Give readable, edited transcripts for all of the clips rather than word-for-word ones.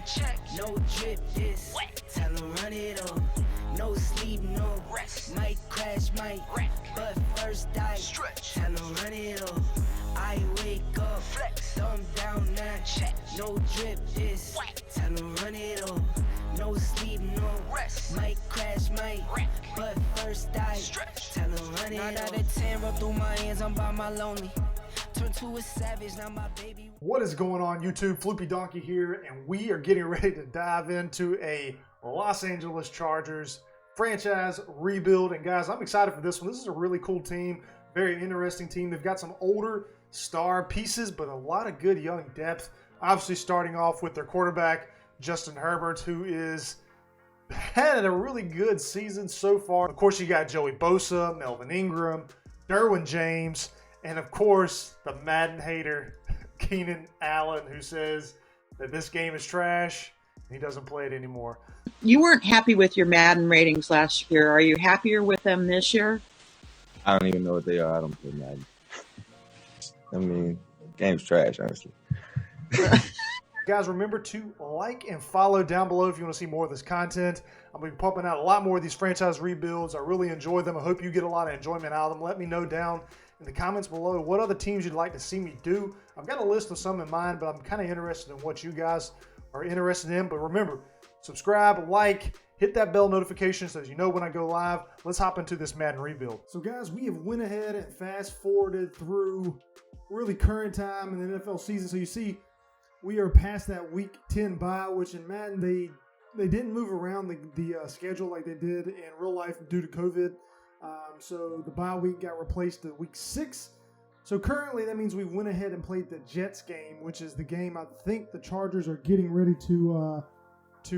check. No drip, this wet. Tell him run it up. No sleep, no rest. Might crash, might wreck. But first I stretch. Tell him run it up. I wake up, flex. Thumb down, now check. No drip, this wet. Tell him run it up. No sleep, no rest. Might crash, might wreck. But first I stretch. Tell him run it up. 9 out of 10, rub through my hands, I'm by my lonely. Turn to a savage, now my baby. What is going on, YouTube? Floopy Donkey here, and we are getting ready to dive into a Los Angeles Chargers franchise rebuild. And guys, I'm excited for this one. This is a really cool team, very interesting team. They've got some older star pieces, but a lot of good young depth. Obviously, starting off with their quarterback, Justin Herbert, who is had a really good season so far. Of course, you got Joey Bosa, Melvin Ingram, Derwin James, and of course, the Madden hater, Keenan Allen, who says that this game is trash and he doesn't play it anymore. You weren't happy with your Madden ratings last year. Are you happier with them this year? I don't even know what they are. I don't play Madden. I mean, game's trash, honestly. Guys, remember to like and follow down below if you want to see more of this content. I'm going to be pumping out a lot more of these franchise rebuilds. I really enjoy them. I hope you get a lot of enjoyment out of them. Let me know down in the comments below what other teams you'd like to see me do. I've got a list of some in mind, but I'm kind of interested in what you guys are interested in. But remember, subscribe, like, hit that bell notification so you know when I go live. Let's hop into this Madden rebuild. So guys, we have went ahead and fast forwarded through really current time in the NFL season. So you see, we are past that week 10 bye, which in Madden, they didn't move around the schedule like they did in real life due to COVID. So the bye week got replaced to week 6. So currently that means we went ahead and played the Jets game, which is the game I think the Chargers are getting ready to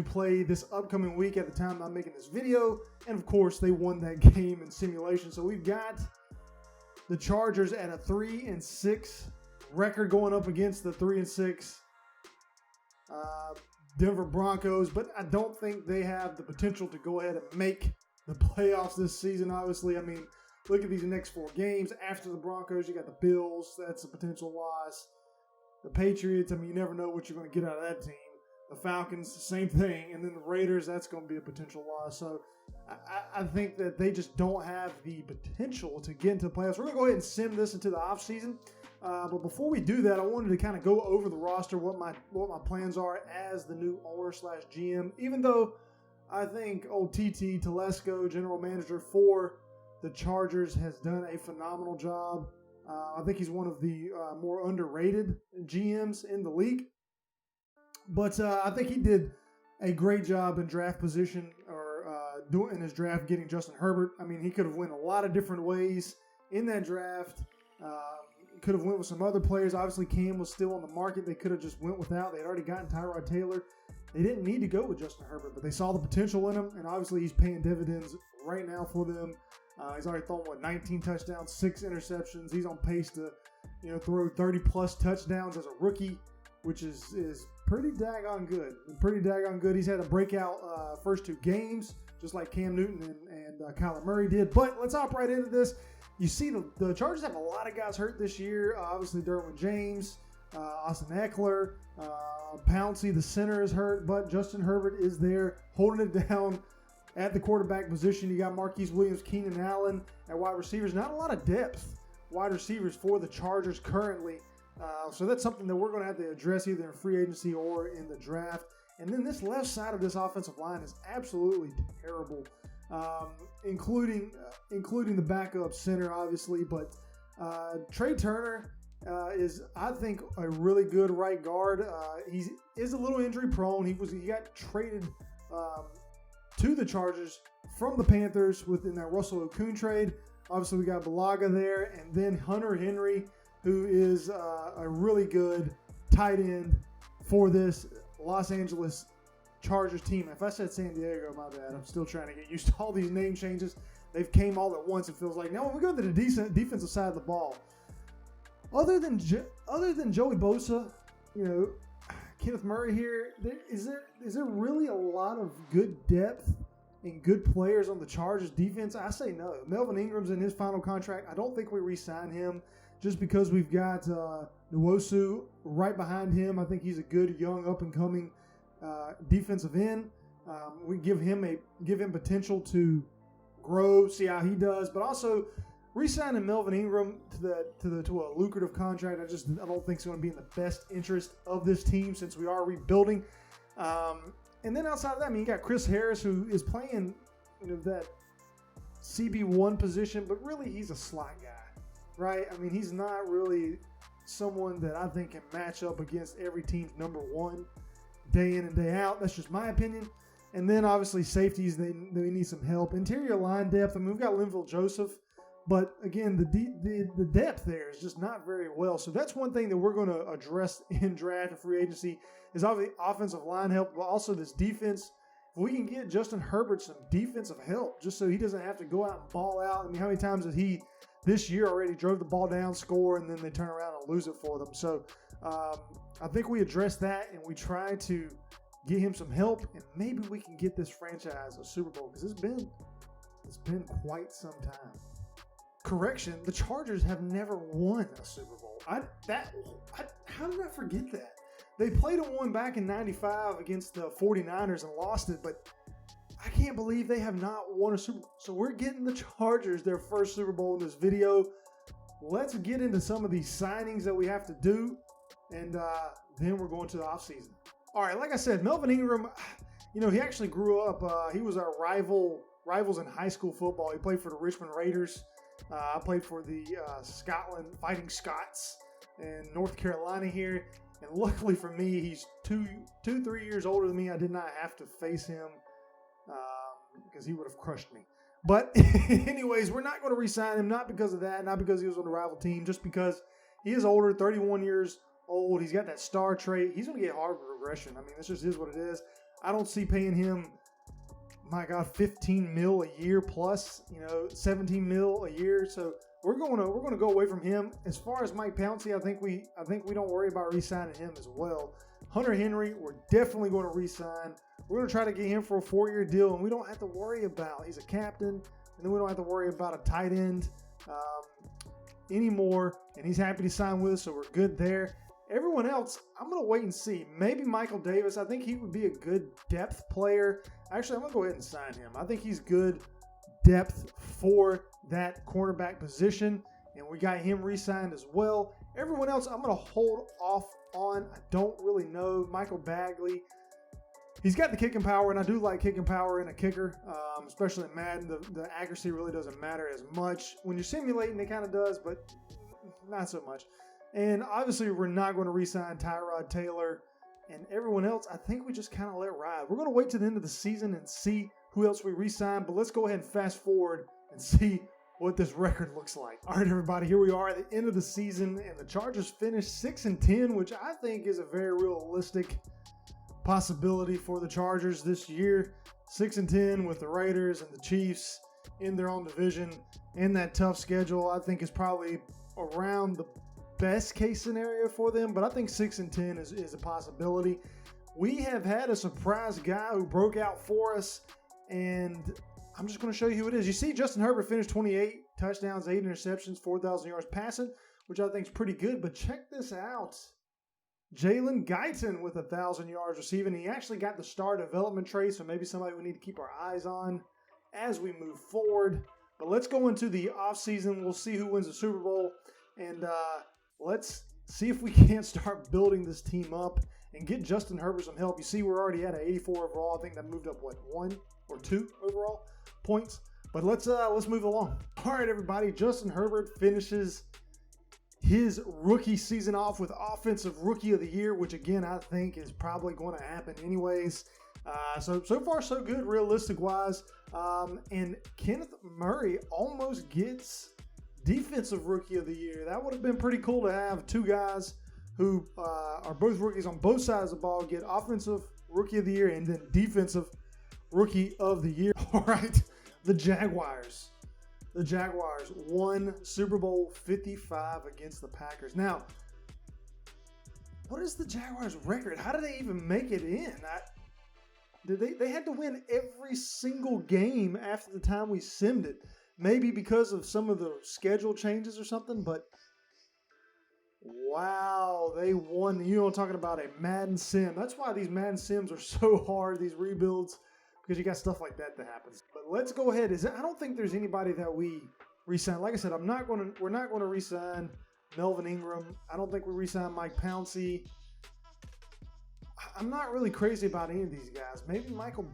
play this upcoming week at the time I'm making this video. And of course they won that game in simulation. So we've got the Chargers at a 3-6 record going up against the 3-6 Denver Broncos, but I don't think they have the potential to go ahead and make the playoffs this season. Obviously, I mean, look at these next 4 games. After the Broncos, you got the Bills. That's a potential loss. The Patriots, I mean, you never know what you're going to get out of that team. The Falcons, same thing. And then the Raiders, that's going to be a potential loss. So I think that they just don't have the potential to get into the playoffs. We're going to go ahead and sim this into the offseason. But before we do that, I wanted to kind of go over the roster, what my plans are as the new owner/GM. Even though I think old TT Telesco, general manager for the Chargers, has done a phenomenal job. I think he's one of the more underrated GMs in the league. But I think he did a great job in draft position or doing in his draft, getting Justin Herbert. I mean, he could have went a lot of different ways in that draft. Could have went with some other players. Obviously, Cam was still on the market. They could have just went without. They had already gotten Tyrod Taylor. They didn't need to go with Justin Herbert, but they saw the potential in him, and obviously he's paying dividends right now for them. He's already thrown, 19 touchdowns, 6 interceptions. He's on pace to, throw 30-plus touchdowns as a rookie, which is pretty daggone good. Pretty daggone good. He's had a breakout first 2 games, just like Cam Newton and Kyler Murray did. But let's hop right into this. You see, the Chargers have a lot of guys hurt this year. Obviously, Derwin James, Austin Eckler, Pouncey, the center, is hurt, but Justin Herbert is there holding it down at the quarterback position. You got Marquise Williams, Keenan Allen at wide receivers. Not a lot of depth wide receivers for the Chargers currently. So that's something that we're going to have to address either in free agency or in the draft. And then this left side of this offensive line is absolutely terrible. Including the backup center, obviously, but Trey Turner is, I think, a really good right guard. He is a little injury prone. He got traded to the Chargers from the Panthers within that Russell Okung trade. Obviously, we got Balaga there, and then Hunter Henry, who is a really good tight end for this Los Angeles Chargers team. If I said San Diego, my bad. I'm still trying to get used to all these name changes. They've came all at once. It feels like. Now when we go to the defensive side of the ball, other than Joey Bosa, Kenneth Murray here, is there really a lot of good depth and good players on the Chargers defense? I say no. Melvin Ingram's in his final contract. I don't think we re-sign him just because we've got Nwosu right behind him. I think he's a good young up and coming defensive end. We give him potential to grow, see how he does, but also re-signing Melvin Ingram to a lucrative contract. I don't think it's going to be in the best interest of this team since we are rebuilding. And then outside of that, I mean, you got Chris Harris, who is playing that CB1 position, but really he's a slot guy, right? I mean, he's not really someone that I think can match up against every team's number one day in and day out. That's just my opinion. And then obviously safeties, they need some help. Interior line depth, I mean, we've got Linville Joseph, but again, the depth there is just not very well. So that's one thing that we're going to address in draft and free agency is obviously offensive line help, but also this defense. If we can get Justin Herbert some defensive help just so he doesn't have to go out and ball out. I mean, how many times has he this year already drove the ball down, score, and then they turn around and lose it for them? So I think we address that and we try to get him some help, and maybe we can get this franchise a Super Bowl because it's been quite some time. Correction, the Chargers have never won a Super Bowl. How did I forget that? They played and won back in 95 against the 49ers and lost it, but I can't believe they have not won a Super Bowl. So we're getting the Chargers their first Super Bowl in this video. Let's get into some of these signings that we have to do, and then we're going to the offseason. All right, like I said, Melvin Ingram, he actually grew up. He was our rivals in high school football. He played for the Richmond Raiders. I played for the Scotland Fighting Scots in North Carolina here. And luckily for me, he's 3 years older than me. I did not have to face him because he would have crushed me. But anyways, we're not going to re-sign him, not because of that, not because he was on the rival team, just because he is older, 31 years old. He's got that star trait. He's going to get hard regression. I mean, this just is what it is. I don't see paying him, my God, 15 mil a year plus, 17 mil a year. So we're going to go away from him. As far as Mike Pouncey, I think we don't worry about re-signing him as well. Hunter Henry, we're definitely going to re-sign. We're going to try to get him for a 4-year deal, and we don't have to worry about. He's a captain, and then we don't have to worry about a tight end anymore. And he's happy to sign with us, so we're good there. Everyone else, I'm going to wait and see. Maybe Michael Davis. I think he would be a good depth player. Actually, I'm going to go ahead and sign him. I think he's good depth for that cornerback position, and we got him re-signed as well. Everyone else, I'm going to hold off on. I don't really know. Michael Bagley, he's got the kicking power, and I do like kicking power in a kicker, especially in Madden. The accuracy really doesn't matter as much. When you're simulating, it kind of does, but not so much. And obviously, we're not going to re-sign Tyrod Taylor and everyone else. I think we just kind of let ride. We're going to wait to the end of the season and see who else we re-sign, but let's go ahead and fast forward and see what this record looks like. All right, everybody, here we are at the end of the season, and the Chargers finished 6-10, which I think is a very realistic possibility for the Chargers this year. 6-10 with the Raiders and the Chiefs in their own division and that tough schedule, I think is probably around the best case scenario for them, but I think 6-10 is a possibility. We have had a surprise guy who broke out for us, and I'm just going to show you who it is. You see Justin Herbert finished 28 touchdowns, 8 interceptions, 4,000 yards passing, which I think is pretty good, but check this out. Jalen Guyton with 1,000 yards receiving. He actually got the star development trait, so maybe somebody we need to keep our eyes on as we move forward. But let's go into the offseason. We'll see who wins the Super Bowl, and let's see if we can't start building this team up and get Justin Herbert some help. You see we're already at an 84 overall. I think that moved up, 1 or 2 overall points. But let's move along. All right, everybody. Justin Herbert finishes his rookie season off with Offensive Rookie of the Year, which, again, I think is probably going to happen anyways. So far, so good, realistic-wise. And Kenneth Murray almost gets Defensive Rookie of the Year. That would have been pretty cool to have two guys who are both rookies on both sides of the ball get Offensive Rookie of the Year and then Defensive Rookie of the Year. All right, the Jaguars. The Jaguars won Super Bowl 55 against the Packers. Now, what is the Jaguars' record? How did they even make it in? They had to win every single game after the time we simmed it. Maybe because of some of the schedule changes or something, but Wow, they won. You know, talking about a Madden sim. That's why these Madden sims are so hard, these rebuilds, because you got stuff like that happens. But let's go ahead. I don't think there's anybody that we re-sign. Like I said, we're not going to re-sign Melvin Ingram. I don't think we re-sign Mike Pouncey. I'm not really crazy about any of these guys. Maybe Michael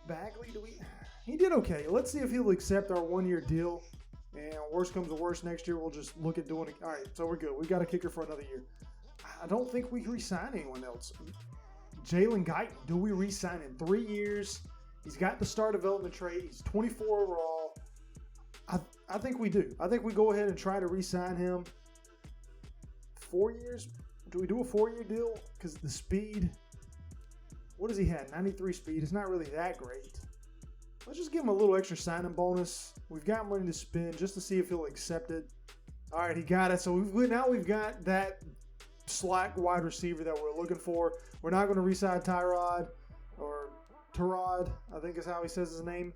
Bagley. He did okay. Let's see if he'll accept our 1-year deal. And worst comes to worst, next year we'll just look at doing it. All right, so we're good. We got a kicker for another year. I don't think we re-sign anyone else. Jalen Guyton, do we re-sign in 3 years? He's got the star development trait. He's 24 overall. I think we do. I think we go ahead and try to re-sign him. 4 years? Do we do a 4-year deal? Because the speed, what does he have? 93 speed. It's not really that great. Let's just give him a little extra signing bonus. We've got money to spend just to see if he'll accept it. All right, he got it. So now we've got that slack wide receiver that we're looking for. We're not going to re-sign Tyrod, I think is how he says his name.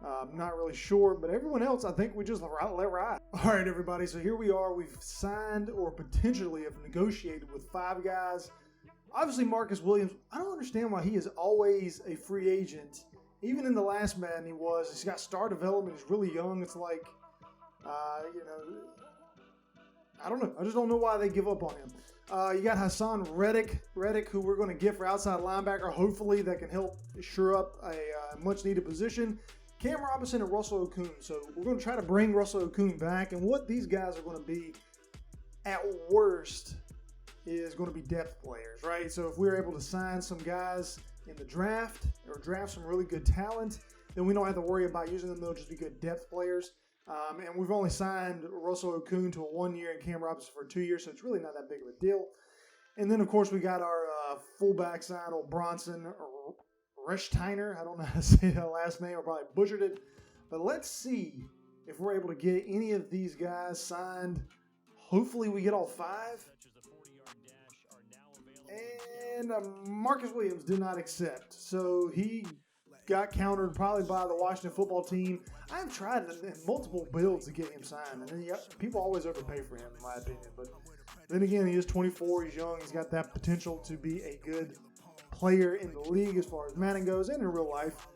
I'm not really sure, but everyone else, I think we just let ride. All right, everybody, so here we are. We've signed or potentially have negotiated with 5 guys. Obviously, Marcus Williams, I don't understand why he is always a free agent. Even in the last Madden, he's got star development. He's really young. It's like, I don't know. I just don't know why they give up on him. You got Hassan Reddick, who we're going to get for outside linebacker. Hopefully that can help shore up a much-needed position. Cam Robinson and Russell Okung. So we're going to try to bring Russell Okung back. And what these guys are going to be, at worst, is going to be depth players, right? So if we're able to sign some guys in the draft or draft some really good talent, then we don't have to worry about using them. They'll just be good depth players. And we've only signed Russell Okung to a 1 year and Cam Robinson for 2 years, so it's really not that big of a deal. And then, of course, we got our fullback sign, old Bronson Rechtiner. I don't know how to say that last name. I probably butchered it. But let's see if we're able to get any of these guys signed. Hopefully we get all 5. And Marcus Williams did not accept. So he got countered probably by the Washington football team. I've tried in multiple builds to get him signed. And then people always overpay for him, in my opinion. But then again, he is 24. He's young. He's got that potential to be a good player in the league as far as Madden goes and in real life.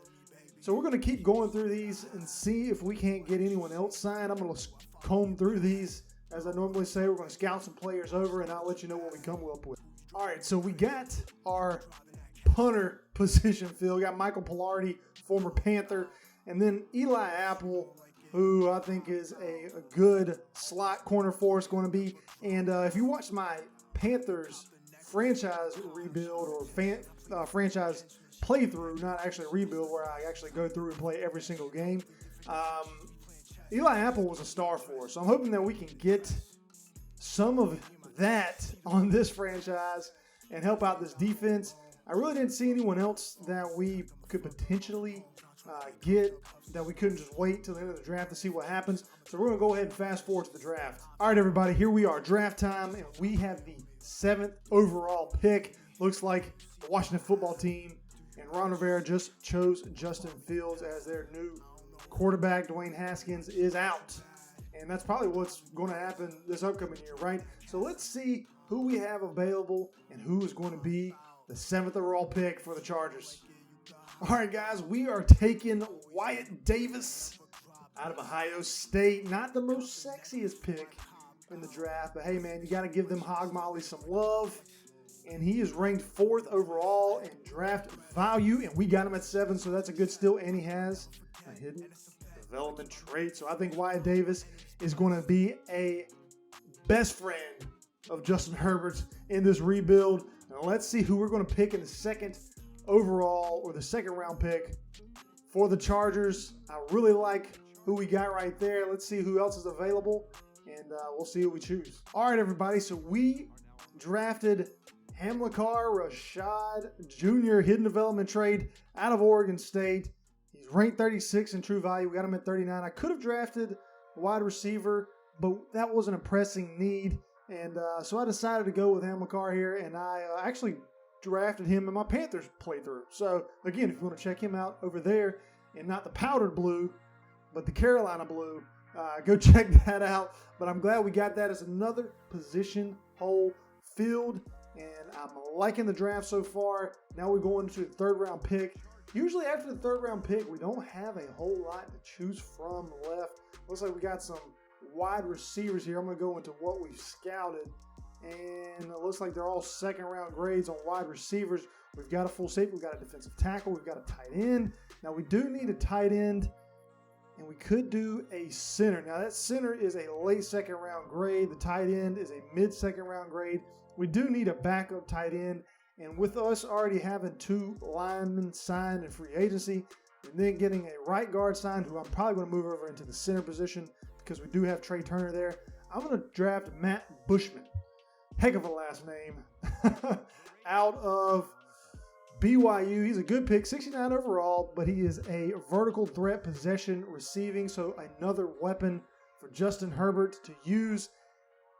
So we're going to keep going through these and see if we can't get anyone else signed. I'm going to comb through these. As I normally say, we're going to scout some players over, and I'll let you know what we come up with. All right, so we got our punter position filled. We got Michael Pilardi, former Panther, and then Eli Apple, who I think is a good slot corner for us going to be. And if you watch my Panthers franchise rebuild or franchise playthrough, not actually a rebuild where I actually go through and play every single game, Eli Apple was a star for us. So I'm hoping that we can get some of that on this franchise and help out this defense. I really didn't see anyone else that we could potentially get, that we couldn't just wait till the end of the draft to see what happens. So we're going to go ahead and fast forward to the draft. All right, everybody, here we are, draft time, and we have the 7th overall pick. Looks like the Washington football team and Ron Rivera just chose Justin Fields as their new quarterback. Dwayne Haskins is out. And that's probably what's going to happen this upcoming year, right? So let's see who we have available and who is going to be the 7th overall pick for the Chargers. All right, guys, we are taking Wyatt Davis out of Ohio State. Not the most sexiest pick in the draft, but hey, man, you got to give them Hog Molly some love. And he is ranked 4th overall in draft value, and we got him at 7, so that's a good steal. And he has a hidden development trait. So I think Wyatt Davis is going to be a best friend of Justin Herbert in this rebuild. Now let's see who we're going to pick in the 2nd overall or the 2nd round pick for the Chargers. I really like who we got right there. Let's see who else is available, and we'll see who we choose. All right, everybody. So we drafted Hamilcar Rashad Jr., hidden development trade out of Oregon State. He's ranked 36 in true value. We got him at 39. I could have drafted a wide receiver, but that wasn't a pressing need. And so I decided to go with Hamilcar here, and I actually drafted him in my Panthers playthrough. So, again, if you want to check him out over there, and not the powdered blue, but the Carolina blue, Go check that out. But I'm glad we got that as another position hole filled. And I'm liking the draft so far. Now we're going to the third round pick. Usually after the third round pick, we don't have a whole lot to choose from left. Looks like we got some wide receivers here. I'm going to go into what we've scouted. And it looks like they're all second round grades on wide receivers. We've got a full safety. We've got a defensive tackle. We've got a tight end. Now we do need a tight end. And we could do a center. Now that center is a late second round grade. The tight end is a mid second round grade. We do need a backup tight end. And with us already having 2 linemen signed in free agency, and then getting a right guard signed, who I'm probably going to move over into the center position because we do have Trey Turner there, I'm going to draft Matt Bushman. Heck of a last name. Out of BYU. He's a good pick, 69 overall, but he is a vertical threat possession receiving, so another weapon for Justin Herbert to use.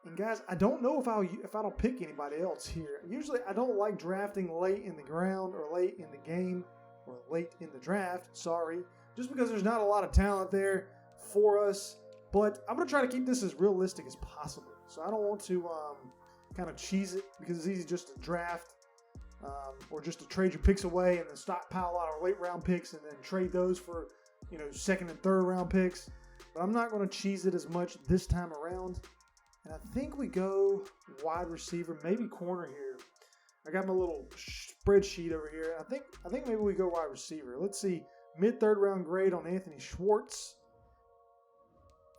And guys, I don't know if I don't pick anybody else here. Usually I don't like drafting late in the ground or late in the game or late in the draft, just because there's not a lot of talent there for us. But I'm going to try to keep this as realistic as possible. So I don't want to kind of cheese it because it's easy just to draft or just to trade your picks away and then stockpile a lot of late round picks and then trade those for, second and third round picks. But I'm not going to cheese it as much this time around. And I think we go wide receiver, maybe corner here. I got my little spreadsheet over here. I think maybe we go wide receiver. Let's see, mid third round grade on Anthony Schwartz.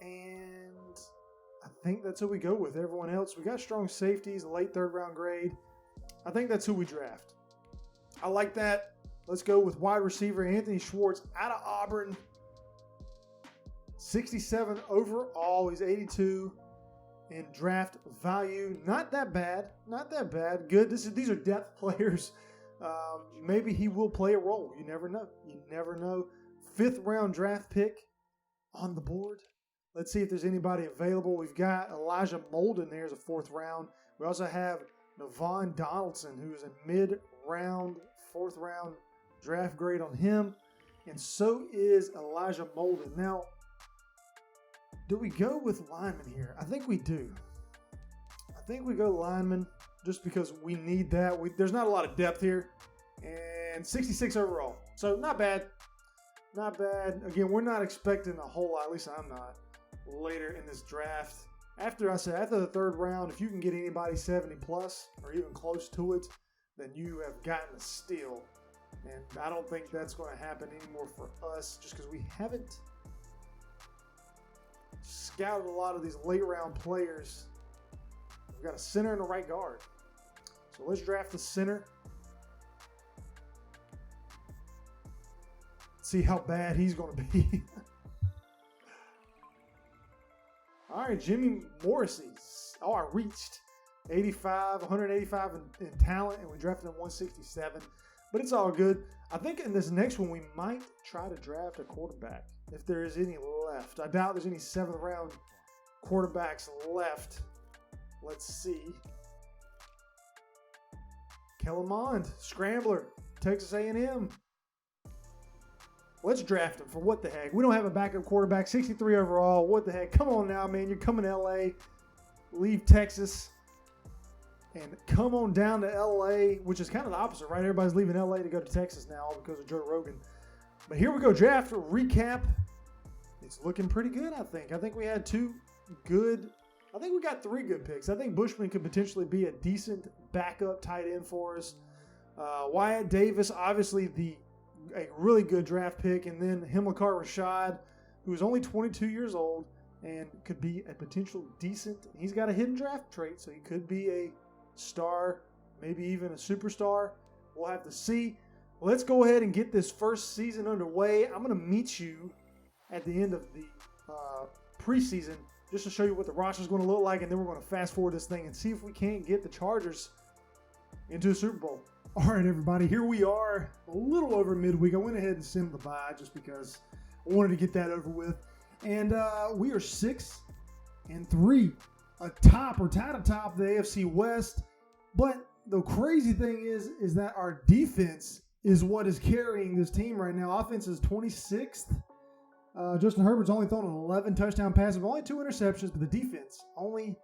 And I think that's who we go with. Everyone else, we got strong safeties, late third round grade. I think that's who we draft. I like that. Let's go with wide receiver Anthony Schwartz out of Auburn. 67 overall. He's 82 in draft value. Not that bad. Not that bad. Good. These are depth players. Maybe he will play a role. You never know. You never know. 5th round draft pick on the board. Let's see if there's anybody available. We've got Elijah Molden there as a 4th round. We also have Navon Donaldson, who is a mid-round, 4th round draft grade on him. And so is Elijah Molden. Now, do we go with lineman here? I think we do. I think we go lineman just because we need that. There's not a lot of depth here. And 66 overall. So not bad. Not bad. Again, we're not expecting a whole lot. At least I'm not. Later in this draft. After the 3rd round, if you can get anybody 70 plus or even close to it, then you have gotten a steal. And I don't think that's going to happen anymore for us just because we haven't scouted a lot of these late round players. We've got a center and a right guard. So let's draft the center. See how bad he's going to be. All right, Jimmy Morrissey. Oh, I reached 185 in talent, and we drafted him 167. But it's all good. I think in this next one, we might try to draft a quarterback if there is any left. I doubt there's any 7th round quarterbacks left. Let's see. Kellen Mond, scrambler, Texas A&M. Let's draft him for what the heck. We don't have a backup quarterback, 63 overall. What the heck? Come on now, man. You're coming to LA. Leave Texas and come on down to LA, which is kind of the opposite, right? Everybody's leaving LA to go to Texas now all because of Joe Rogan. But here we go, draft recap. It's looking pretty good, I think. I think we had 3 good picks. I think Bushman could potentially be a decent backup tight end for us. Wyatt Davis, obviously a really good draft pick, and then Himlikar Rashad, who is only 22 years old and could be a potential decent. He's got a hidden draft trait, so he could be a star, maybe even a superstar. We'll have to see. Let's go ahead and get this first season underway. I'm going to meet you at the end of the preseason just to show you what the roster is going to look like, and then we're going to fast forward this thing and see if we can't get the Chargers into a Super Bowl. All right, everybody, here we are, a little over midweek. I went ahead and sent the bye just because I wanted to get that over with. And we are 6-3, tied atop the AFC West. But the crazy thing is that our defense is what is carrying this team right now. Offense is 26th Justin Herbert's only thrown 11 touchdown passes, only 2 interceptions, but the defense only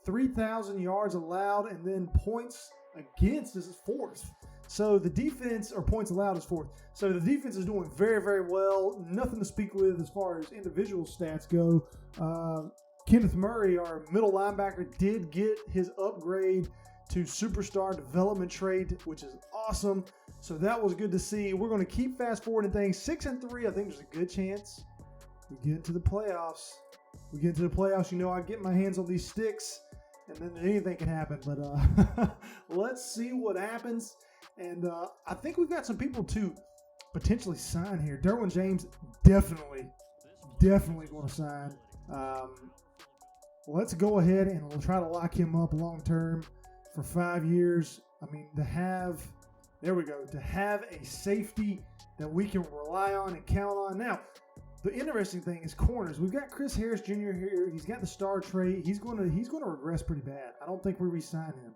3,000 yards allowed, and then points against is fourth. So the defense, or points allowed, is fourth. So the defense is doing very, very well. Nothing to speak with as far as individual stats go. Kenneth Murray, our middle linebacker, did get his upgrade to superstar development trait, which is awesome. So that was good to see. We're going to keep fast forwarding things. 6-3, I think there's a good chance we get into the playoffs. You know, I get my hands on these sticks, and then anything can happen. But let's see what happens. And I think we've got some people to potentially sign here. Derwin James definitely going to sign. Let's go ahead and we'll try to lock him up long term for 5 years. I mean, to have a safety that we can rely on and count on. Now, the interesting thing is corners. We've got Chris Harris Jr. here. He's got the star trait. He's going to regress pretty bad. I don't think we re-sign him.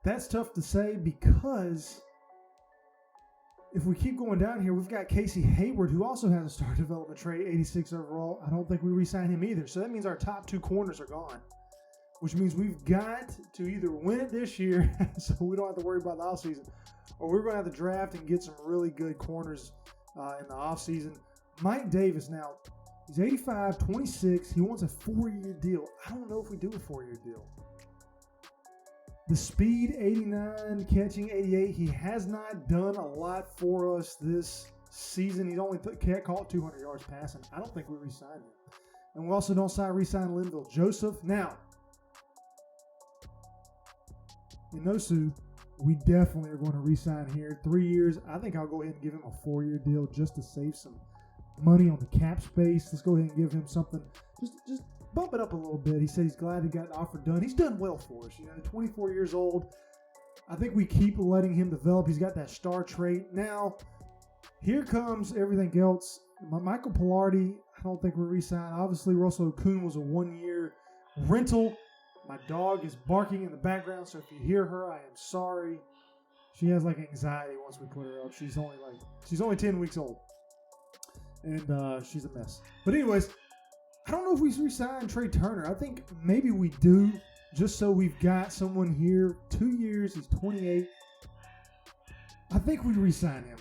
That's tough to say because if we keep going down here, we've got Casey Hayward, who also has a star development trait, 86 overall. I don't think we re-sign him either. So that means our top 2 corners are gone, which means we've got to either win it this year so we don't have to worry about the offseason, or we're going to have to draft and get some really good corners in the offseason. Mike Davis, now, he's 85, 26. He wants a 4-year deal. I don't know if we do a 4-year deal. The speed, 89, catching 88. He has not done a lot for us this season. He's only caught 200 yards passing. I don't think we re-sign him. And we also don't re-sign Linville Joseph. Now, Inosu, we definitely are going to re-sign here. 3 years. I think I'll go ahead and give him a 4-year deal just to save some money on the cap space. Let's go ahead and give him something. Just bump it up a little bit. He said he's glad he got an offer done. He's done well for us. 24 years old. I think we keep letting him develop. He's got that star trait. Now, here comes everything else. Michael Pilardi, I don't think we're re-signed. Obviously, Russell Okun was a 1-year rental. My dog is barking in the background, so if you hear her, I am sorry. She has anxiety once we put her up. She's only 10 weeks old, and she's a mess. But anyways, I don't know if we re-sign Trey Turner. I think maybe we do, just so we've got someone here. 2 years, he's 28. I think we re-sign him.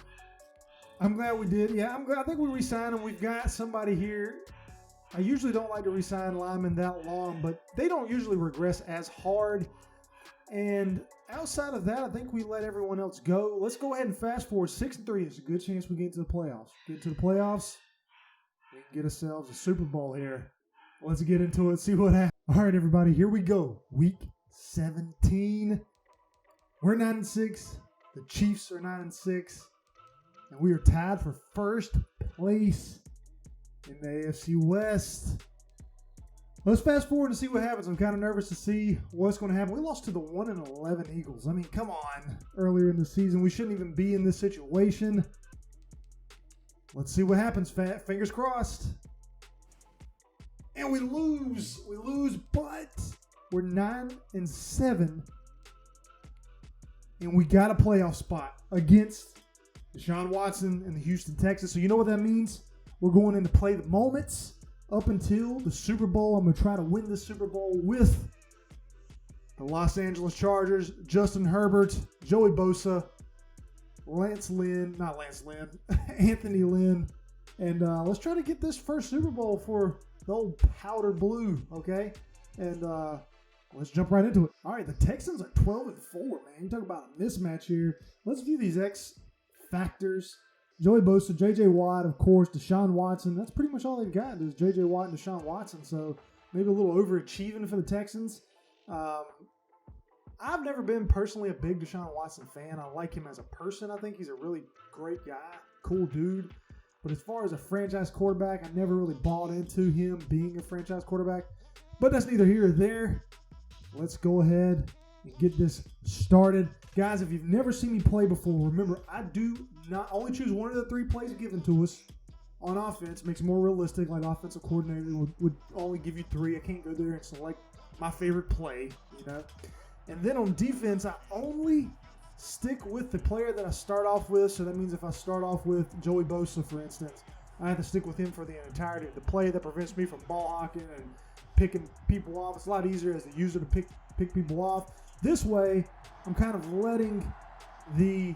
I'm glad we did. Yeah, I think we re-sign him. We've got somebody here. I usually don't like to re-sign linemen that long, but they don't usually regress as hard. And outside of that, I think we let everyone else go. Let's go ahead and fast forward. 6-3. There's a good chance we get into the playoffs. Get to the playoffs, we can get ourselves a Super Bowl here. Let's get into it, see what happens. All right, everybody, here we go. Week 17. We're 9-6. The Chiefs are 9-6. And we are tied for first place in the AFC West. Let's fast forward and see what happens. I'm kind of nervous to see what's going to happen. We lost to the 1-11 Eagles. I mean, come on. Earlier in the season, we shouldn't even be in this situation. Let's see what happens. Fingers crossed. And we lose. But we're 9-7. And we got a playoff spot against Deshaun Watson and the Houston Texans. So you know what that means? We're going in to play the moments up until the Super Bowl. I'm going to try to win this Super Bowl with the Los Angeles Chargers, Justin Herbert, Joey Bosa, Anthony Lynn. And let's try to get this first Super Bowl for the old powder blue, okay? And let's jump right into it. All right, the Texans are 12-4, man. You talk about a mismatch here. Let's view these X factors. Joey Bosa, J.J. Watt, of course, Deshaun Watson. That's pretty much all they've got is J.J. Watt and Deshaun Watson. So maybe a little overachieving for the Texans. I've never been personally a big Deshaun Watson fan. I like him as a person. I think he's a really great guy, cool dude. But as far as a franchise quarterback, I never really bought into him being a franchise quarterback. But that's neither here or there. Let's go ahead and get this started. Guys, if you've never seen me play before, remember, I do not only choose one of the 3 plays given to us on offense. Makes it more realistic. Like offensive coordinator would only give you 3. I can't go there and select my favorite play, And then on defense, I only stick with the player that I start off with. So that means if I start off with Joey Bosa, for instance, I have to stick with him for the entirety of the play. That prevents me from ball hawking and picking people off. It's a lot easier as the user to pick people off. This way, I'm kind of letting the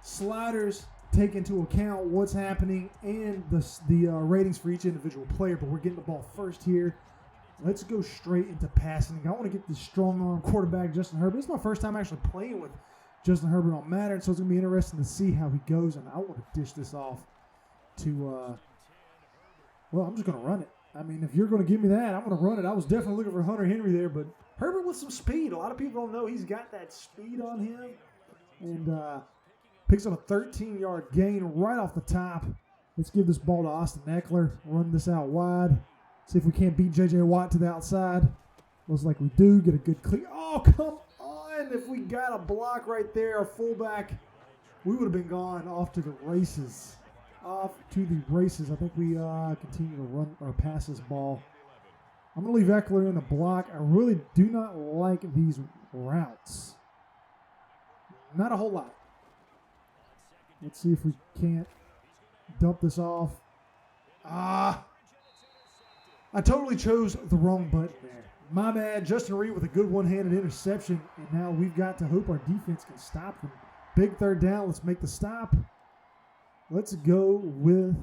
sliders take into account what's happening and the ratings for each individual player, but we're getting the ball first here. Let's go straight into passing. I want to get this strong arm quarterback, Justin Herbert. This is my first time actually playing with Justin Herbert on Madden, so it's going to be interesting to see how he goes, and I want to dish this off to, well, I'm just going to run it. I mean, if you're going to give me that, I'm going to run it. I was definitely looking for Hunter Henry there, but Herbert with some speed. A lot of people don't know he's got that speed on him, and picks up a 13-yard gain right off the top. Let's give this ball to Austin Eckler, run this out wide. See if we can't beat J.J. Watt to the outside. Looks like we do. Get a good clear. Oh, come on. If we got a block right there, our fullback, we would have been gone off to the races. Off to the races. I think we continue to run or pass this ball. I'm going to leave Eckler in the block. I really do not like these routes. Not a whole lot. Let's see if we can't dump this off. I totally chose the wrong button there. My bad. Justin Reed with a good one-handed interception, and now we've got to hope our defense can stop them. Big third down. Let's make the stop. Let's go with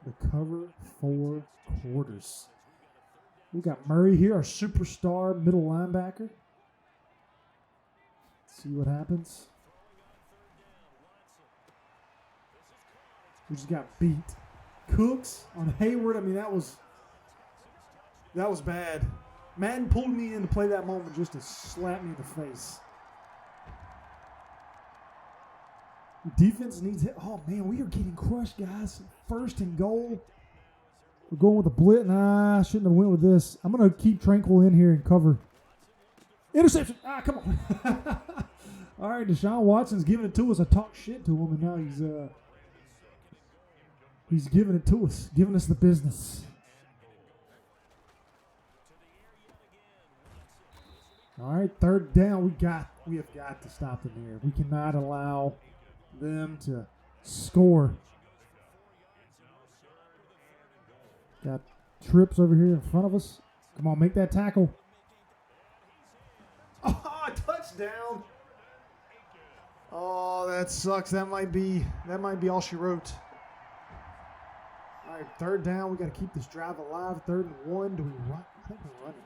the cover 4 quarters. We got Murray here, our superstar middle linebacker. Let's see what happens. We just got beat. Cooks on Hayward. I mean, that was bad. Madden pulled me in to play that moment just to slap me in the face. The defense needs it. Oh, man, we are getting crushed, guys. 1st and goal. We're going with a blitz. Nah, I shouldn't have went with this. I'm going to keep Tranquil in here and cover. Interception. Come on. All right, Deshaun Watson's giving it to us. I talked shit to him, and now he's giving it to us, giving us the business. All right, 3rd down. We have got to stop them here. We cannot allow them to score. Got trips over here in front of us. Come on, make that tackle. Oh, touchdown. Oh, that sucks. That might be all she wrote. All right, 3rd down. We got to keep this drive alive. 3rd and 1. Do we run? I think we're running.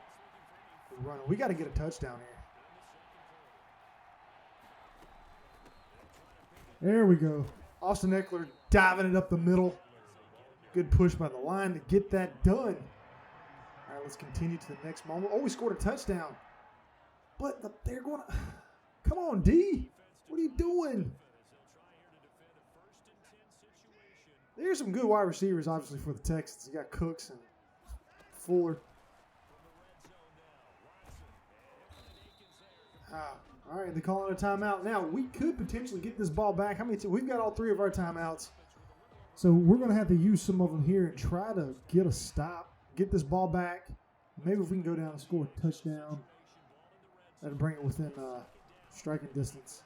We got to get a touchdown here. There we go. Austin Eckler diving it up the middle. Good push by the line to get that done. All right, let's continue to the next moment. Oh, we scored a touchdown. But they're going to... Come on, D. What are you doing? There's some good wide receivers, obviously, for the Texans. You got Cooks and Fuller. All right, they're calling a timeout. Now, we could potentially get this ball back. We've got all 3 of our timeouts. So we're going to have to use some of them here and try to get a stop, get this ball back. Maybe if we can go down and score a touchdown, that'll bring it within striking distance.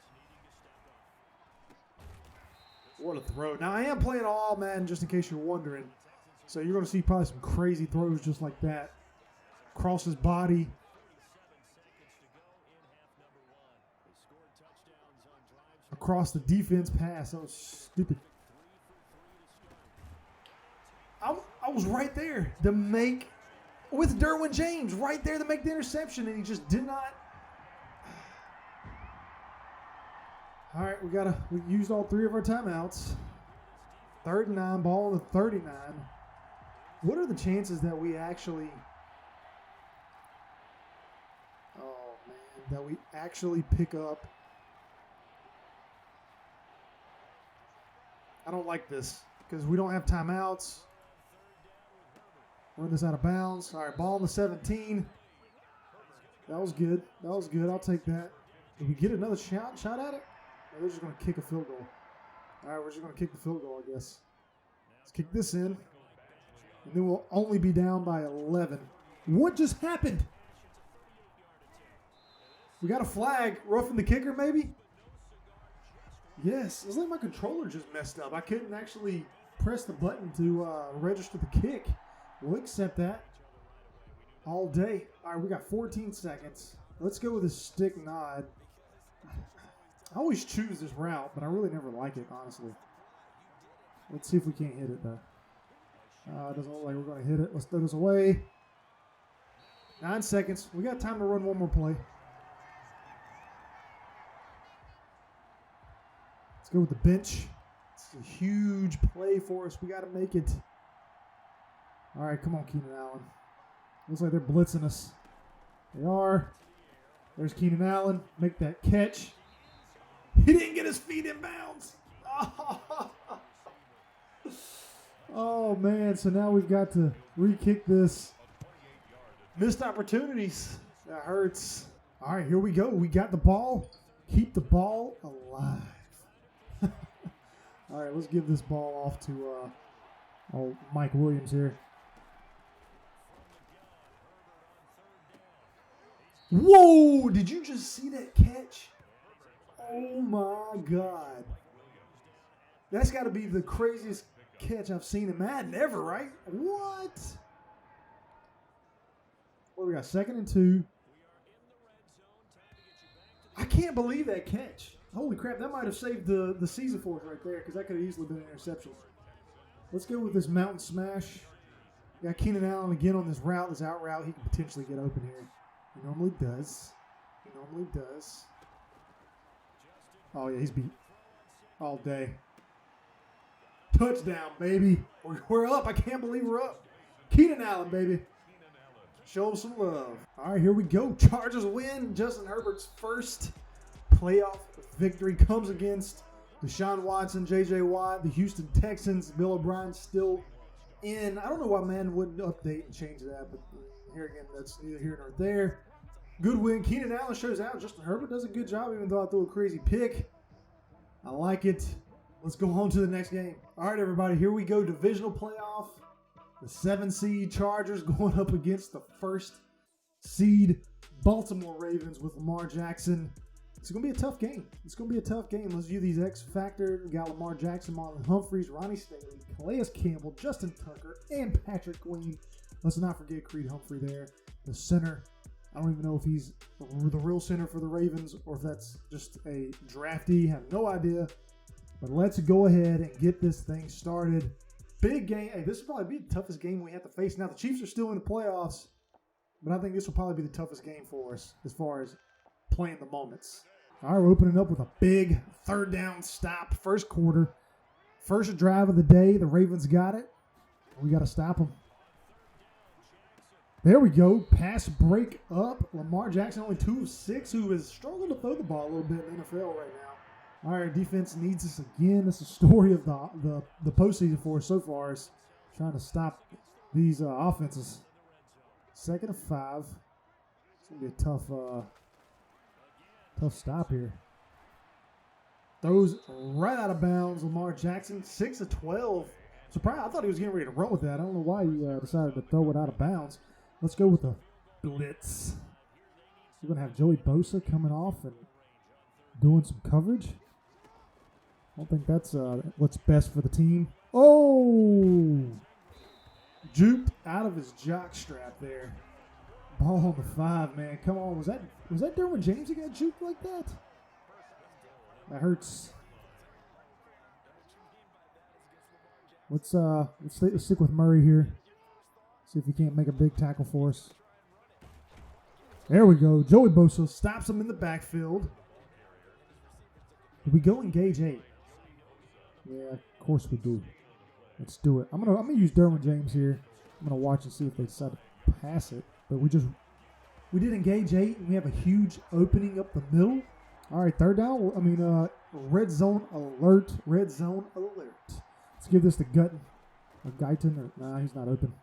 What a throw. Now, I am playing all Madden, just in case you're wondering. So you're going to see probably some crazy throws just like that. Across his body. Across the defense pass. That was stupid. I was right there to make, with Derwin James, right there to make the interception, and he just did not. All right, we used all 3 of our timeouts. 3rd and 9, ball on the 39. What are the chances that we actually, pick up? I don't like this because we don't have timeouts. Run this out of bounds. All right, ball on the 17. That was good. I'll take that. Did we get another shot at it? Or they're just going to kick a field goal. All right, we're just going to kick the field goal, I guess. Let's kick this in. And then we'll only be down by 11. What just happened? We got a flag. Roughing the kicker, maybe? Yes. It's like my controller just messed up. I couldn't actually press the button to register the kick. We'll accept that all day. All right, we got 14 seconds. Let's go with a stick nod. I always choose this route, but I really never like it, honestly. Let's see if we can't hit it, though. It doesn't look like we're going to hit it. Let's throw this away. 9 seconds. We got time to run one more play. Let's go with the bench. It's a huge play for us. We got to make it. All right, come on, Keenan Allen. Looks like they're blitzing us. They are. There's Keenan Allen. Make that catch. He didn't get his feet in bounds. Oh, man. So now we've got to re-kick this. Missed opportunities. That hurts. All right, here we go. We got the ball. Keep the ball alive. All right, let's give this ball off to Mike Williams here. Whoa! Did you just see that catch? Oh, my God. That's got to be the craziest catch I've seen in Madden ever, right? What? What we got? 2nd and 2. I can't believe that catch. Holy crap, that might have saved the season for us right there because that could have easily been an interception. Let's go with this mountain smash. Got Keenan Allen again on this route, this out route. He can potentially get open here. He normally does. He normally does. Oh, yeah, he's beat all day. Touchdown, baby. We're up. I can't believe we're up. Keenan Allen, baby. Show him some love. All right, here we go. Chargers win. Justin Herbert's first playoff victory comes against Deshaun Watson, J.J. Watt, the Houston Texans. Bill O'Brien still in. I don't know why man wouldn't update and change that, but here again, that's neither here nor there. Good win. Keenan Allen shows out. Justin Herbert does a good job, even though I threw a crazy pick. I like it. Let's go on to the next game. All right, everybody, here we go. Divisional playoff. The 7-seed Chargers going up against the 1st seed Baltimore Ravens with Lamar Jackson. It's going to be a tough game. It's going to be a tough game. Let's view these X Factor. We got Lamar Jackson, Marlon Humphreys, Ronnie Stanley, Calais Campbell, Justin Tucker, and Patrick Queen. Let's not forget Creed Humphrey there, the center. I don't even know if he's the real center for the Ravens or if that's just a draftee. I have no idea. But let's go ahead and get this thing started. Big game. Hey, this will probably be the toughest game we have to face. Now, the Chiefs are still in the playoffs, but I think this will probably be the toughest game for us as far as playing the moments. All right, we're opening up with a big 3rd down stop, 1st quarter. First drive of the day. The Ravens got it. We got to stop them. There we go. Pass break up. Lamar Jackson only 2 of 6, who has struggled to throw the ball a little bit in the NFL right now. All right, defense needs us again. That's the story of the postseason for us so far, is trying to stop these offenses. 2nd and 5. It's going to be a tough stop here. Throws right out of bounds. Lamar Jackson, 6 of 12. Surprised. I thought he was getting ready to run with that. I don't know why he decided to throw it out of bounds. Let's go with a blitz. We're going to have Joey Bosa coming off and doing some coverage. I don't think that's what's best for the team. Oh! Juked out of his jock strap there. Ball on the 5, man. Come on. Was that Derwin James that got juked like that? That hurts. Let's stick with Murray here. See if he can't make a big tackle for us. There we go. Joey Bosa stops him in the backfield. Did we go engage 8? Yeah, of course we do. Let's do it. I'm gonna use Derwin James here. I'm gonna watch and see if they decide to pass it. But we did engage 8, and we have a huge opening up the middle. All right, 3rd down. Red zone alert. Red zone alert. Let's give this to Guyton. Or Guyton. Nah, he's not open.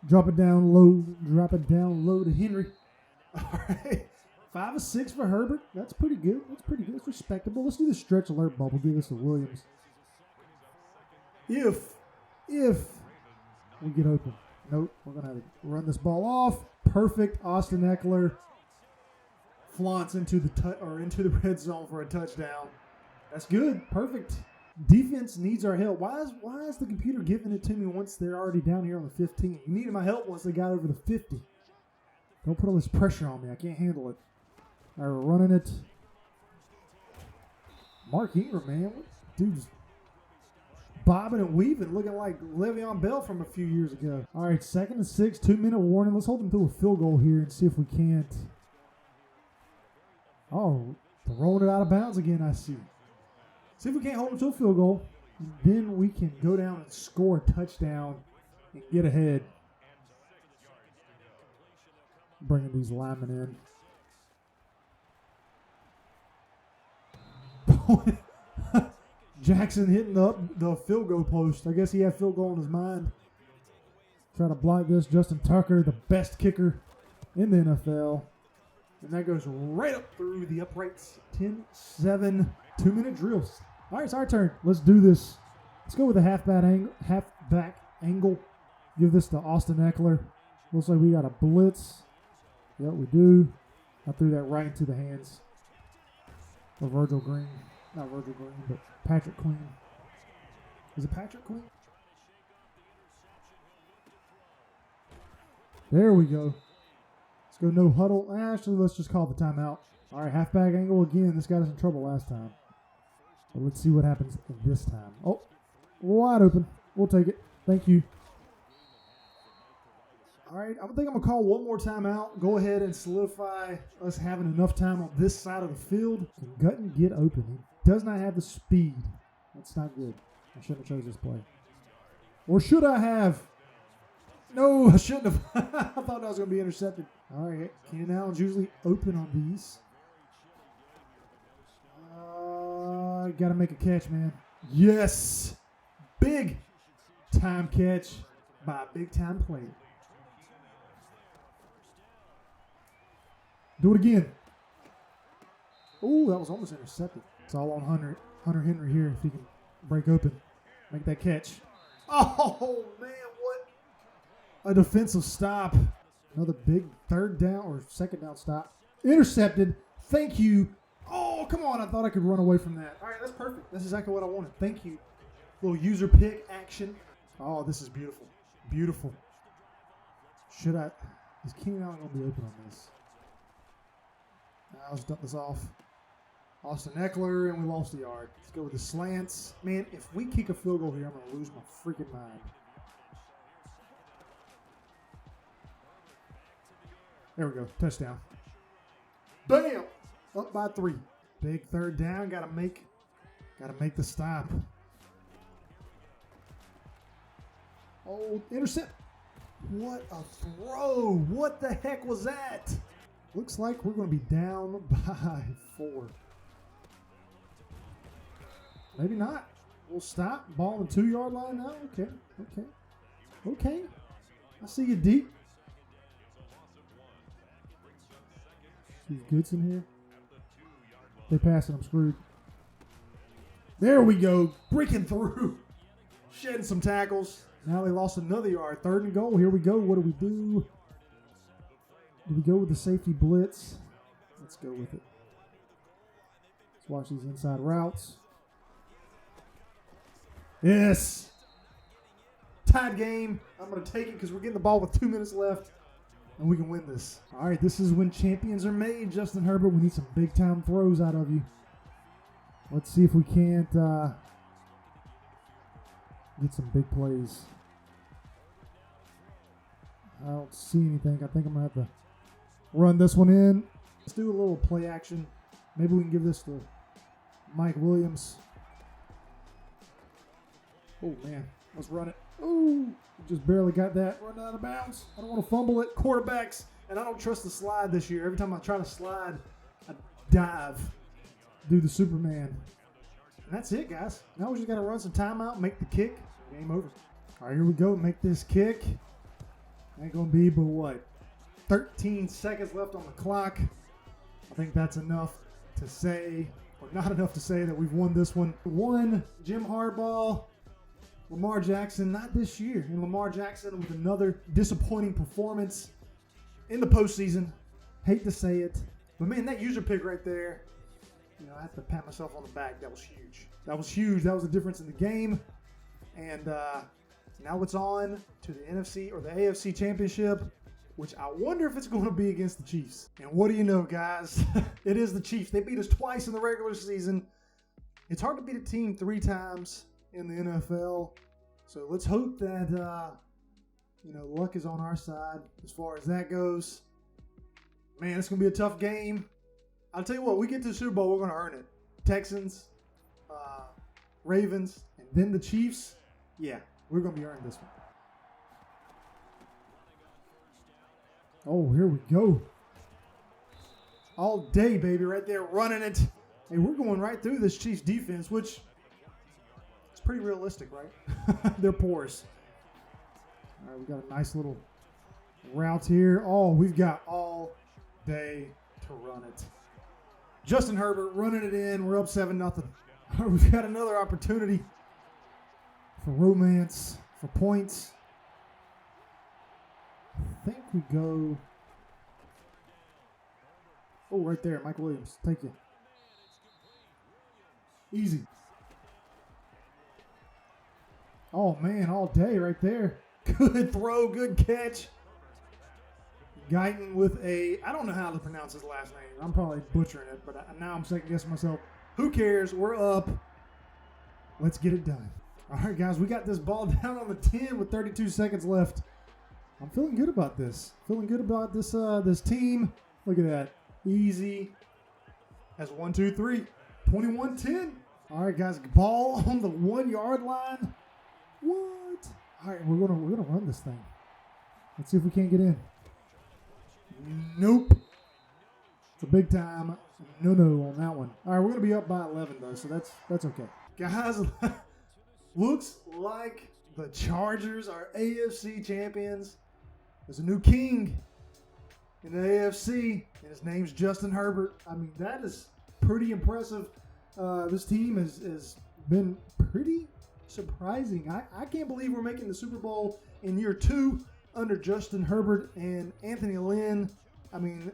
Drop it down low. Drop it down low to Henry. All right. 5 of 6 for Herbert. That's pretty good. That's respectable. Let's do the stretch alert bubble. Give this to Williams. If we get open. Nope. We're going to have to run this ball off. Perfect. Austin Eckler flaunts into the red zone for a touchdown. That's good. Perfect. Defense needs our help. Why is the computer giving it to me once they're already down here on the 15? You needed my help once they got over the 50. Don't put all this pressure on me. I can't handle it. All right, we're running it. Mark Ingram, man. Dude's bobbing and weaving, looking like Le'Veon Bell from a few years ago. All right, 2nd and 6, 2-minute warning. Let's hold them to a field goal here and see if we can't. Oh, throwing it out of bounds again, I see. See if we can't hold them to a field goal. And then we can go down and score a touchdown and get ahead. Bringing these linemen in. Jackson hitting the field goal post. I guess he had field goal in his mind. Try to block this. Justin Tucker, the best kicker in the NFL. And that goes right up through the uprights. 10-7, 2-minute drills. All right, it's our turn. Let's do this. Let's go with a halfback angle. Give this to Austin Eckler. Looks like we got a blitz. Yep, we do. I threw that right into the hands of Virgil Green. Not Virgil Green, but Patrick Queen. Is it Patrick Queen? There we go. Let's go no huddle. Actually, let's just call the timeout. All right, halfback angle again. This got us in trouble last time. But let's see what happens this time. Oh, wide open. We'll take it. Thank you. All right, I think I'm going to call one more timeout. Go ahead and solidify us having enough time on this side of the field. Can Gutton get open? He does not have the speed. That's not good. I shouldn't have chose this play. Or should I have? No, I shouldn't have. I thought that was going to be intercepted. All right, Keenan Allen's usually open on these. Got to make a catch, man. Yes. Big time catch by a big time player. Do it again. Oh, that was almost intercepted. It's all on Hunter Henry here if he can break open. Make that catch. Oh, man, what? A defensive stop. Another big 3rd down or 2nd down stop. Intercepted. Thank you. Oh, come on. I thought I could run away from that. All right, that's perfect. That's exactly what I wanted. Thank you. Little user pick action. Oh, this is beautiful. Beautiful. Should I? Is Keenan Allen going to be open on this? I'll just dump this off. Austin Eckler, and we lost the yard. Let's go with the slants. Man, if we kick a field goal here, I'm going to lose my freaking mind. There we go. Touchdown. Bam! Up by 3. Big 3rd down. Gotta make the stop. Oh, intercept. What a throw. What the heck was that? Looks like we're going to be down by 4. Maybe not. We'll stop. Ball on the 2-yard line now. Okay. I see you deep. These Goodson here. They pass it. I'm screwed. There we go. Breaking through. Shedding some tackles. Now they lost another yard. 3rd and goal. Here we go. What do we do? Do we go with the safety blitz? Let's go with it. Let's watch these inside routes. Yes. Tied game. I'm going to take it because we're getting the ball with 2 minutes left. And we can win this. All right, this is when champions are made, Justin Herbert. We need some big-time throws out of you. Let's see if we can't get some big plays. I don't see anything. I think I'm going to have to run this one in. Let's do a little play action. Maybe we can give this to Mike Williams. Oh, man. Let's run it. Ooh, just barely got that. Run out of bounds. I don't want to fumble it. Quarterbacks, and I don't trust the slide this year. Every time I try to slide, I dive. Do the Superman. And that's it, guys. Now we just got to run some timeout, make the kick. Game over. All right, here we go. Make this kick. Ain't going to be but what? 13 seconds left on the clock. I think that's enough to say, or not enough to say that we've won this one. One, Jim Harbaugh. Lamar Jackson, not this year. And Lamar Jackson with another disappointing performance in the postseason. Hate to say it. But, man, that user pick right there. I have to pat myself on the back. That was huge. That was huge. That was the difference in the game. And now it's on to the NFC or the AFC Championship, which I wonder if it's going to be against the Chiefs. And what do you know, guys? It is the Chiefs. They beat us twice in the regular season. It's hard to beat a team 3 times in the NFL. So let's hope that, luck is on our side as far as that goes. Man, it's going to be a tough game. I'll tell you what, we get to the Super Bowl, we're going to earn it. Texans, Ravens, and then the Chiefs. Yeah, we're going to be earning this one. Oh, here we go. All day, baby, right there, running it. Hey, we're going right through this Chiefs defense, which is pretty realistic, right? They're porous. All right, we got a nice little route here. Oh, we've got all day to run it. Justin Herbert running it in. We're up 7-0. We've got another opportunity for romance, for points. I think we go. Oh, right there, Mike Williams. Take you. Easy. Oh, man, all day right there. Good throw, good catch. Guyton with I don't know how to pronounce his last name. I'm probably butchering it, but now I'm second guessing myself. Who cares? We're up. Let's get it done. All right, guys, we got this ball down on the 10 with 32 seconds left. I'm feeling good about this. Feeling good about this this team. Look at that. Easy. That's 1, 2, 3. 21-10. All right, guys, ball on the 1-yard line. What? All right, we're gonna run this thing. Let's see if we can't get in. Nope. It's a big time no on that one. All right, we're gonna be up by 11 though, so that's okay. Guys, looks like the Chargers are AFC champions. There's a new king in the AFC, and his name's Justin Herbert. I mean, that is pretty impressive. This team has been pretty surprising. I can't believe we're making the Super Bowl in year 2 under Justin Herbert and Anthony Lynn. I mean,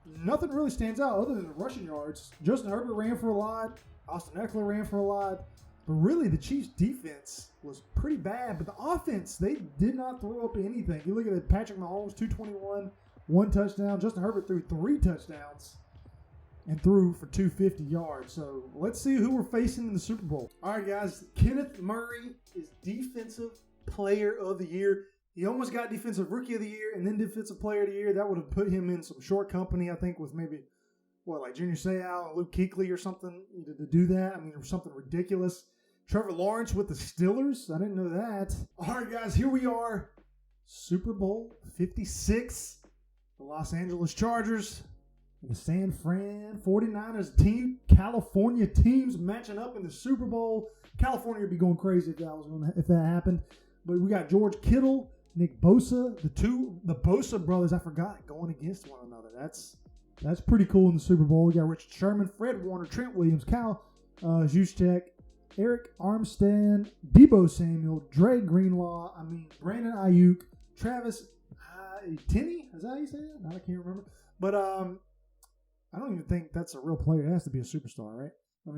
nothing really stands out other than the rushing yards. Justin Herbert ran for a lot. Austin Eckler ran for a lot. But really, the Chiefs' defense was pretty bad. But the offense, they did not throw up anything. You look at it, Patrick Mahomes, 221, 1 touchdown. Justin Herbert threw 3 touchdowns and threw for 250 yards. So let's see who we're facing in the Super Bowl. All right, guys. Kenneth Murray is Defensive Player of the Year. He almost got Defensive Rookie of the Year and then Defensive Player of the Year. That would have put him in some short company, I think, with maybe, like Junior Seau and Luke Kuechly or something to do that. I mean, or something ridiculous. Trevor Lawrence with the Steelers. I didn't know that. All right, guys, here we are. Super Bowl 56. The Los Angeles Chargers and the San Fran 49ers team. California teams matching up in the Super Bowl. California would be going crazy if that happened. But we got George Kittle, Nick Bosa, the Bosa brothers, I forgot, going against one another. That's pretty cool in the Super Bowl. We got Richard Sherman, Fred Warner, Trent Williams, Kyle Juszczyk, Eric Armstead, Deebo Samuel, Dre Greenlaw, Brandon Ayuk, Travis Tinney, is that how you say it? I can't remember. But I don't even think that's a real player. It has to be a superstar, right? A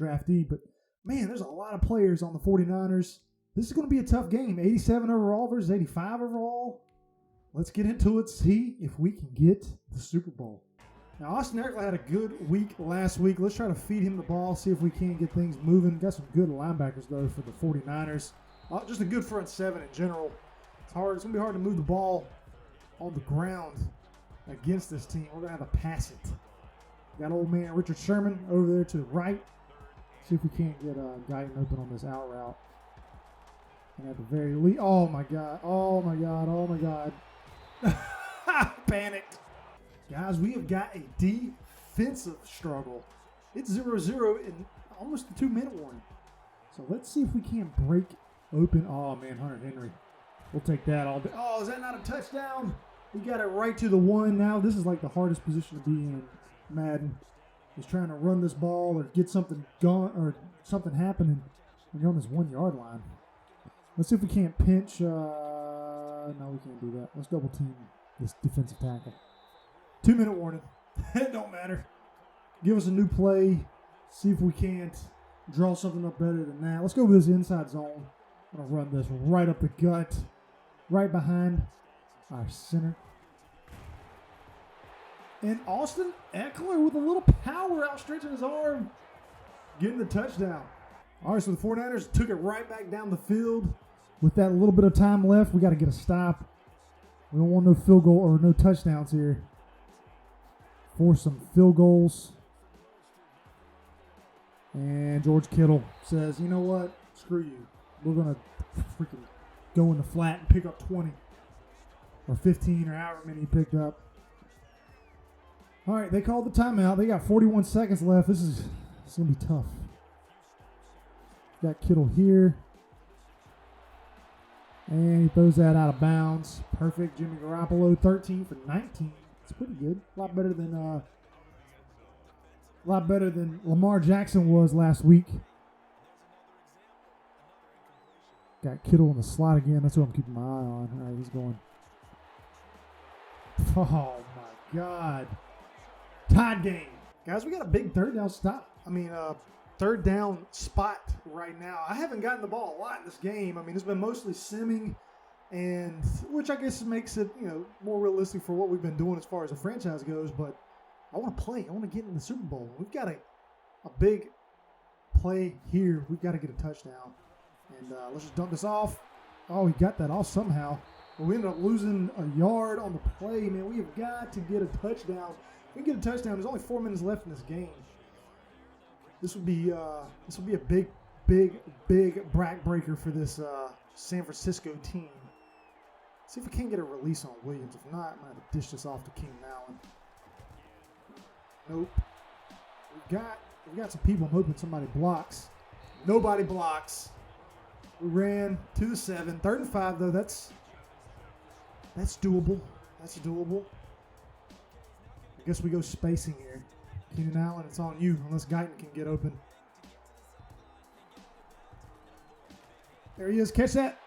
draftee. But, man, there's a lot of players on the 49ers. This is going to be a tough game. 87 overall versus 85 overall. Let's get into it, see if we can get the Super Bowl. Now, Austin Eckler had a good week last week. Let's try to feed him the ball, see if we can get things moving. Got some good linebackers, though, for the 49ers. Just a good front seven in general. It's hard. It's going to be hard to move the ball on the ground against this team. We're going to have to pass it. Got old man Richard Sherman over there to the right. See if we can't get Guyton open on this out route. And at the very least, oh my God. Panicked. Guys, we have got a defensive struggle. It's 0-0 in almost the 2-minute warning. So let's see if we can't break open. Oh man, Hunter Henry. We'll take that all day. Oh, is that not a touchdown? We got it right to the 1. Now this is like the hardest position to be in Madden. Is trying to run this ball or get something going or something happening when you're on this 1-yard line. Let's see if we can't pinch. No, we can't do that. Let's double team this defensive tackle. 2-minute warning. It don't matter. Give us a new play. See if we can't draw something up better than that. Let's go with this inside zone. I'm going to run this right up the gut, right behind our center. And Austin Eckler with a little power outstretching his arm, getting the touchdown. All right, so the 49ers took it right back down the field. With that little bit of time left, we got to get a stop. We don't want no field goal or no touchdowns here. Force some field goals. And George Kittle says, you know what? Screw you. We're going to freaking go in the flat and pick up 20 or 15 or however many he picked up. All right, they called the timeout. They got 41 seconds left. This is going to be tough. Got Kittle here. And he throws that out of bounds. Perfect. Jimmy Garoppolo, 13 for 19. It's pretty good. A lot better than Lamar Jackson was last week. Got Kittle in the slot again. That's what I'm keeping my eye on. All right, he's going. Oh, my God. Tied game. Guys, we got a big third down third down spot right now. I haven't gotten the ball a lot in this game. I mean, it's been mostly simming, and which I guess makes it, more realistic for what we've been doing as far as the franchise goes, but I want to play. I want to get in the Super Bowl. We've got a big play here. We've got to get a touchdown. And let's just dump this off. Oh, he got that off somehow. But we ended up losing a yard on the play. Man, we have got to get a touchdown. If we get a touchdown, there's only 4 minutes left in this game. This will be a big backbreaker for this San Francisco team. See if we can't get a release on Williams. If not, I'm going to dish this off to Keenan Allen. Nope. We've got some people. I'm hoping somebody blocks. Nobody blocks. We ran to the 7. 3rd and 5, though. That's doable. That's doable. I guess we go spacing here. Keenan Allen, it's on you, unless Guyton can get open. There he is. Catch that.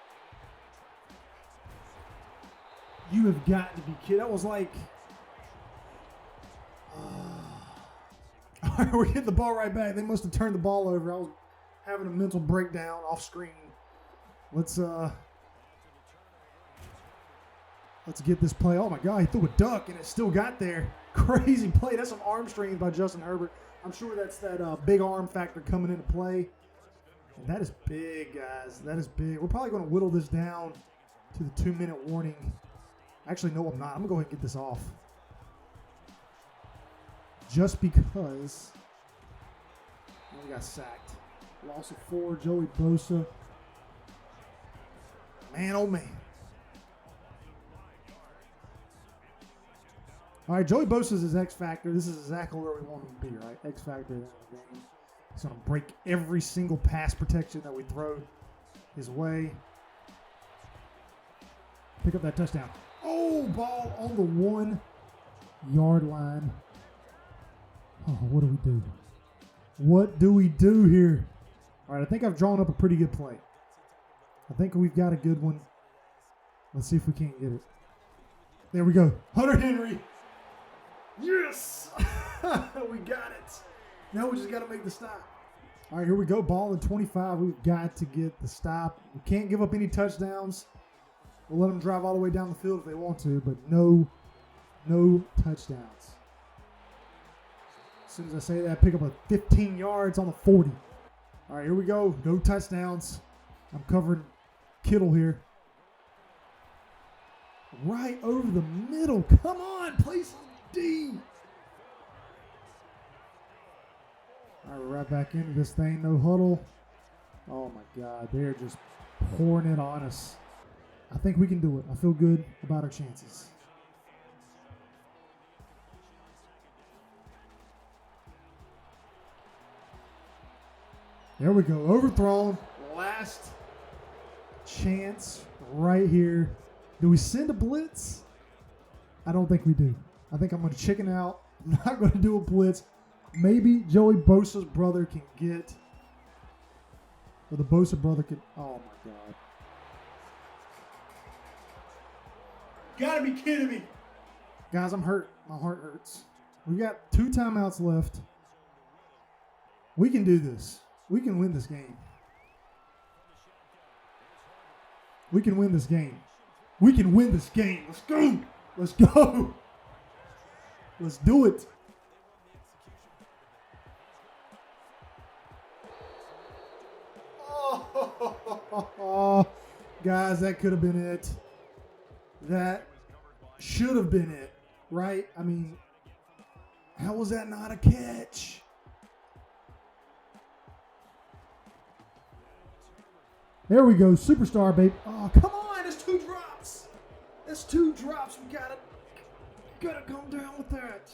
You have got to be kidding. That was like... All right, we're getting the ball right back. They must have turned the ball over. I was having a mental breakdown off screen. Let's get this play. Oh, my God. He threw a duck, and it still got there. Crazy play. That's some arm strength by Justin Herbert. I'm sure that's that big arm factor coming into play. And that is big, guys. That is big. We're probably going to whittle this down to the 2-minute warning. Actually, no, I'm not. I'm going to go ahead and get this off. Just because we got sacked. Loss of 4, Joey Bosa. Man, oh, man. All right, Joey Bosa is his X Factor. This is exactly where we want him to be, right? X Factor in the game. He's going to break every single pass protection that we throw his way. Pick up that touchdown. Oh, ball on the 1-yard line. Oh, what do we do? What do we do here? All right, I think I've drawn up a pretty good play. I think we've got a good one. Let's see if we can't get it. There we go. Hunter Henry. Yes! We got it. Now we just got to make the stop. All right, here we go. Ball in 25. We've got to get the stop. We can't give up any touchdowns. We'll let them drive all the way down the field if they want to, but no touchdowns. As soon as I say that, pick up a 15 yards on the 40. All right, here we go. No touchdowns. I'm covering Kittle here. Right over the middle. Come on, play some D. All right, we're right back into this thing. No huddle. Oh, my God. They're just pouring it on us. I think we can do it. I feel good about our chances. There we go. Overthrown. Last chance right here. Do we send a blitz? I don't think we do. I think I'm going to chicken out. I'm not going to do a blitz. Maybe Joey Bosa's brother can get, or the Bosa brother can. Oh, my God. Gotta be kidding me. Guys, I'm hurt. My heart hurts. We got 2 timeouts left. We can do this. We can win this game. We can win this game. We can win this game. Let's go. Let's go. Let's do it. Oh, guys, that could have been it. That should have been it, right? I mean, how was that not a catch? There we go, superstar, babe. Oh, come on, that's 2 drops. That's 2 drops. We gotta come down with that.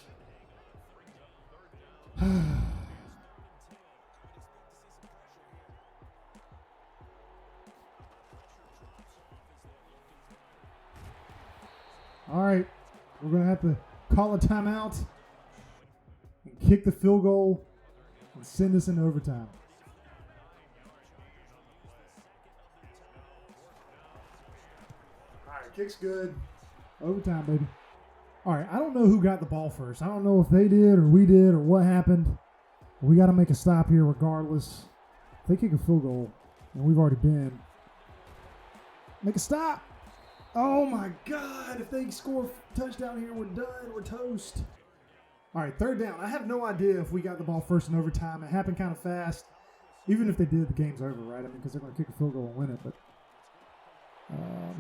All right, we're going to have to call a timeout and kick the field goal and send us into overtime. All right, kick's good. Overtime, baby. All right, I don't know who got the ball first. I don't know if they did or we did or what happened. We got to make a stop here regardless. If they kick a field goal, and we've already been, make a stop. Oh, my God. If they score a touchdown here, we're done. We're toast. All right, 3rd down. I have no idea if we got the ball first in overtime. It happened kind of fast. Even if they did, the game's over, right? I mean, because they're going to kick a field goal and win it. But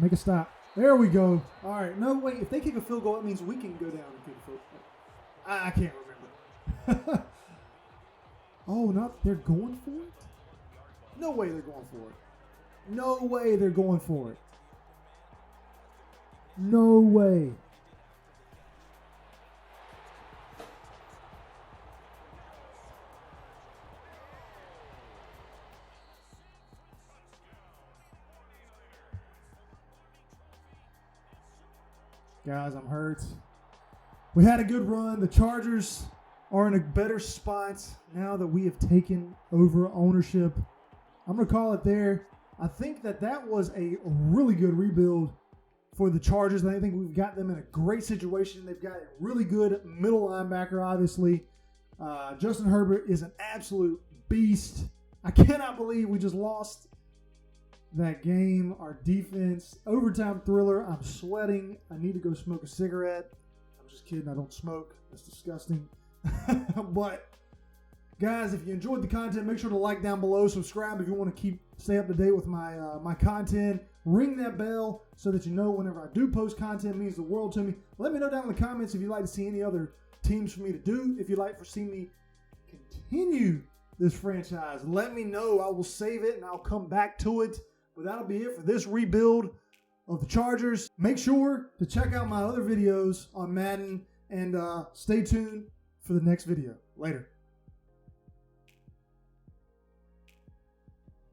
make a stop. There we go. All right. No, wait. If they kick a field goal, it means we can go down and kick a field goal. I can't remember. Oh, not they're going for it? No way they're going for it. No way they're going for it. No way. Guys, I'm hurt. We had a good run. The Chargers are in a better spot now that we have taken over ownership. I'm going to call it there. I think that was a really good rebuild for the Chargers. I think we've got them in a great situation. They've got a really good middle linebacker, obviously. Justin Herbert is an absolute beast. I cannot believe we just lost that game. Our defense, overtime thriller. I'm sweating. I need to go smoke a cigarette. I'm just kidding. I don't smoke. That's disgusting. But, guys, if you enjoyed the content, make sure to like down below. Subscribe if you want to stay up to date with my content. Ring that bell so that you know whenever I do post content. It means the world to me. Let me know down in the comments if you'd like to see any other teams for me to do. If you'd like to see me continue this franchise, let me know. I will save it and I'll come back to it. But that'll be it for this rebuild of the Chargers. Make sure to check out my other videos on Madden and stay tuned for the next video. Later.